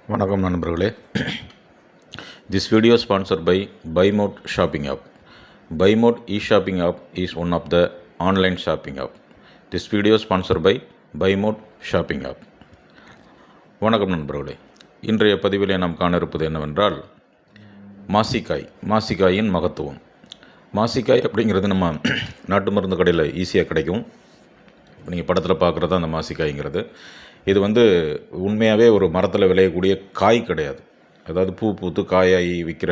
வணக்கம் நண்பர்களே. This video is sponsored by BuyMode shopping app. BuyMode e-shopping app is one of the online shopping app. This video is sponsored by BuyMode shopping app. வணக்கம் நண்பர்களே. இன்றைய பதிவிலே நாம் காண இருப்பது என்னவென்றால் மாசிக்காயின் மகத்துவம். மாசிக்காய் அப்படிங்கிறது நம்ம நாட்டு மருந்து கடையில் ஈஸியாக கிடைக்கும். நீங்கள் படத்தில் பார்க்குறது அந்த மாசிக்காய்ங்கிறது. இது உண்மையாகவே ஒரு மரத்தில் விளையக்கூடிய காய் கிடையாது. அதாவது பூ பூத்து காயாகி விற்கிற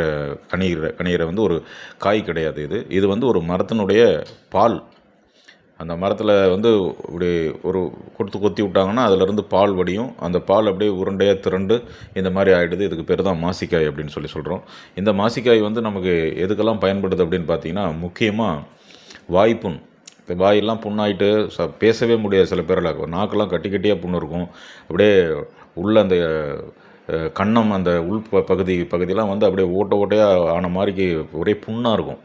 கனிகிற ஒரு காய் கிடையாது. இது ஒரு மரத்தினுடைய பால். அந்த மரத்தில் இப்படி ஒரு கொத்தி விட்டாங்கன்னா அதிலேருந்து பால் வடியும். அந்த பால் அப்படியே உருண்டையாக திரண்டு இந்த மாதிரி ஆகிடுது. இதுக்கு பேர் தான் மாசிக்காய் அப்படின்னு சொல்கிறோம். இந்த மாசிக்காய் நமக்கு எதுக்கெல்லாம் பயன்படுது அப்படின்னு பார்த்தீங்கன்னா, முக்கியமாக வாய்ப்புண். இந்த வாயெல்லாம் புண்ணாயிட்டு பேசவே முடியாது. சில பேரில் நாக்கெல்லாம் கட்டியாக புண்ணு இருக்கும். அப்படியே உள்ள அந்த கன்னம் அந்த உள் பகுதியெலாம் அப்படியே ஓட்டையாக ஆன மாதிரி ஒரே புண்ணாக இருக்கும்.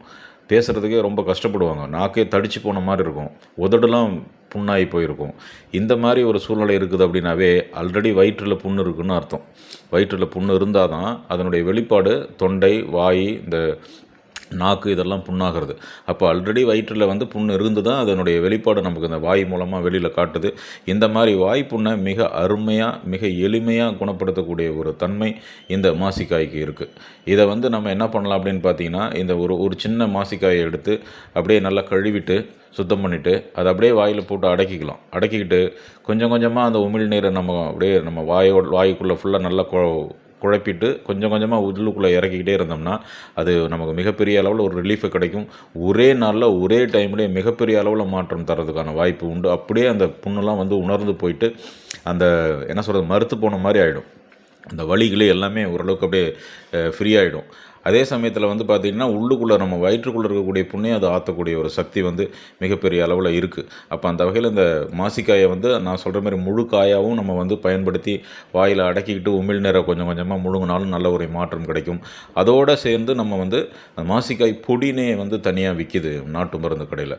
பேசுகிறதுக்கே ரொம்ப கஷ்டப்படுவாங்க. நாக்கே தடிச்சு போன மாதிரி இருக்கும். உதடுலாம் புண்ணாகி போயிருக்கும். இந்த மாதிரி ஒரு சூழ்நிலை இருக்குது அப்படின்னாவே ஆல்ரெடி வயிற்றில் புண்ணு இருக்குதுன்னு அர்த்தம். வயிற்றில் புண்ணு இருந்தால் தான் அதனுடைய வெளிப்பாடு தொண்டை, வாய், இந்த நாக்கு இதெல்லாம் புண்ணாகிறது. அப்போ ஆல்ரெடி வயிற்றில் புண்ணு இருந்து தான் அதனுடைய வெளிப்பாடு நமக்கு இந்த வாய் மூலமாக வெளியில் காட்டுது. இந்த மாதிரி வாய் புண்ணை மிக அருமையாக, மிக எளிமையாக குணப்படுத்தக்கூடிய ஒரு தன்மை இந்த மாசிக்காய்க்கு இருக்குது. இதை நம்ம என்ன பண்ணலாம் அப்படின்னு பார்த்தீங்கன்னா, இந்த ஒரு சின்ன மாசிக்காயை எடுத்து அப்படியே நல்லா கழுவிட்டு சுத்தம் பண்ணிவிட்டு அதை அப்படியே வாயில் போட்டு அடக்கிக்கிட்டு கொஞ்சம் கொஞ்சமாக அந்த உமிழ்நீரை நம்ம வாய்க்குள்ளே ஃபுல்லாக நல்லா குழப்பிட்டு கொஞ்சம் கொஞ்சமாக உள்ளுக்குள்ளே இறக்கிக்கிட்டே இருந்தோம்னா அது நமக்கு மிகப்பெரிய அளவில் ஒரு ரிலீஃபை கிடைக்கும். ஒரே நாளில் ஒரே டைம்லேயே மிகப்பெரிய அளவில் மாற்றம் தரதுக்கான வாய்ப்பு உண்டு. அப்படியே அந்த புண்ணெல்லாம் உணர்ந்து போயிட்டு அந்த என்ன சொல்கிறது, மறுத்து போன மாதிரி ஆகிடும். அந்த வலிகளே எல்லாமே ஓரளவுக்கு அப்படியே ஃப்ரீ ஆகிடும். அதே சமயத்தில் பார்த்திங்கன்னா, உள்ளுக்குள்ளே நம்ம வயிற்றுக்குள்ளே இருக்கக்கூடிய புண்ணையை அதை ஆற்றக்கூடிய ஒரு சக்தி மிகப்பெரிய அளவில் இருக்குது. அப்போ அந்த வகையில் இந்த மாசிக்காயை நான் சொல்கிற மாதிரி முழு காயாகவும் நம்ம பயன்படுத்தி வாயில் அடக்கிக்கிட்டு உமிழ்நீரை கொஞ்சம் கொஞ்சமாக முழுங்கினாலும் நல்ல ஒரு மாற்றம் கிடைக்கும். அதோடு சேர்ந்து நம்ம மாசிக்காய் பொடினே தனியாக விற்கிது நாட்டு மருந்து கடையில்.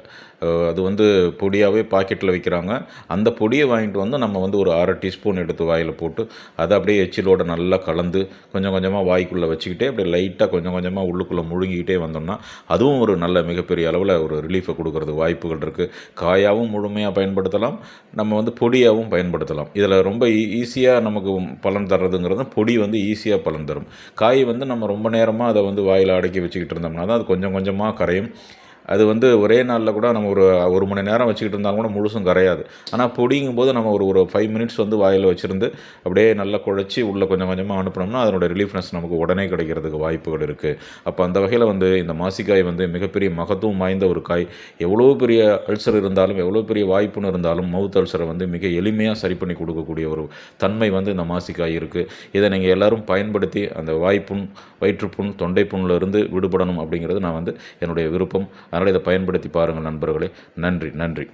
அது பொடியாகவே பாக்கெட்டில் விற்கிறாங்க. அந்த பொடியை வாங்கிட்டு நம்ம ஒரு 1/2 டீஸ்பூன் எடுத்து வாயில் போட்டு அதை அப்படியே எச்சிலோடு நல்லா கலந்து கொஞ்சம் கொஞ்சமாக வாய்க்குள்ளே வச்சுக்கிட்டே அப்படியே லைட்டாக கொஞ்சம் கொஞ்சமாக உள்ளுக்குள்ளே முழுங்கிக்கிட்டே வந்தோம்னா அதுவும் ஒரு நல்ல மிகப்பெரிய அளவில் ஒரு ரிலீஃபை கொடுக்கறது வாய்ப்புகள் இருக்குது. காயாகவும் முழுமையாக பயன்படுத்தலாம், நம்ம பொடியாகவும் பயன்படுத்தலாம். இதில் ரொம்ப ஈஸியாக நமக்கு பலன் தர்றதுங்கிறது பொடி ஈஸியாக பலன் தரும். காய் நம்ம ரொம்ப நேரமாக அதை வாயில் அடக்கி வச்சுக்கிட்டு இருந்தோம்னா தான் அது கொஞ்சம் கொஞ்சமாக கரையும். அது ஒரே நாளில் கூட நம்ம ஒரு மணி நேரம் வச்சுக்கிட்டு இருந்தாலும் கூட முழுசும் கரையாது. ஆனால் பொடிங்கும் போது நம்ம ஒரு 5 மினிட்ஸ் வாயில் வச்சுருந்து அப்படியே நல்லா குழச்சி உள்ளே கொஞ்சம் கொஞ்சமாக அனுப்பினோம்னா அதனோட ரிலீஃப்னஸ் நமக்கு உடனே கிடைக்கிறதுக்கு வாய்ப்புகள் இருக்குது. அப்போ அந்த வகையில் இந்த மாசிக்காய் மிகப்பெரிய மகத்துவம் வாய்ந்த ஒரு காய். எவ்வளோ பெரிய அல்சர் இருந்தாலும், எவ்வளோ பெரிய வாய்ப்புன்னு இருந்தாலும் மவுத் அல்சரை மிக எளிமையாக சரி பண்ணி கொடுக்கக்கூடிய ஒரு தன்மை இந்த மாசிக்காய் இருக்குது. இதை நீங்கள் எல்லோரும் பயன்படுத்தி அந்த வாய்ப்புண், வயிற்றுப்புண், தொண்டை புண்ணில் இருந்து விடுபடணும் அப்படிங்கிறது நான் என்னுடைய விருப்பம். அதனால் இதை பயன்படுத்தி பாருங்கள் நண்பர்களே. நன்றி.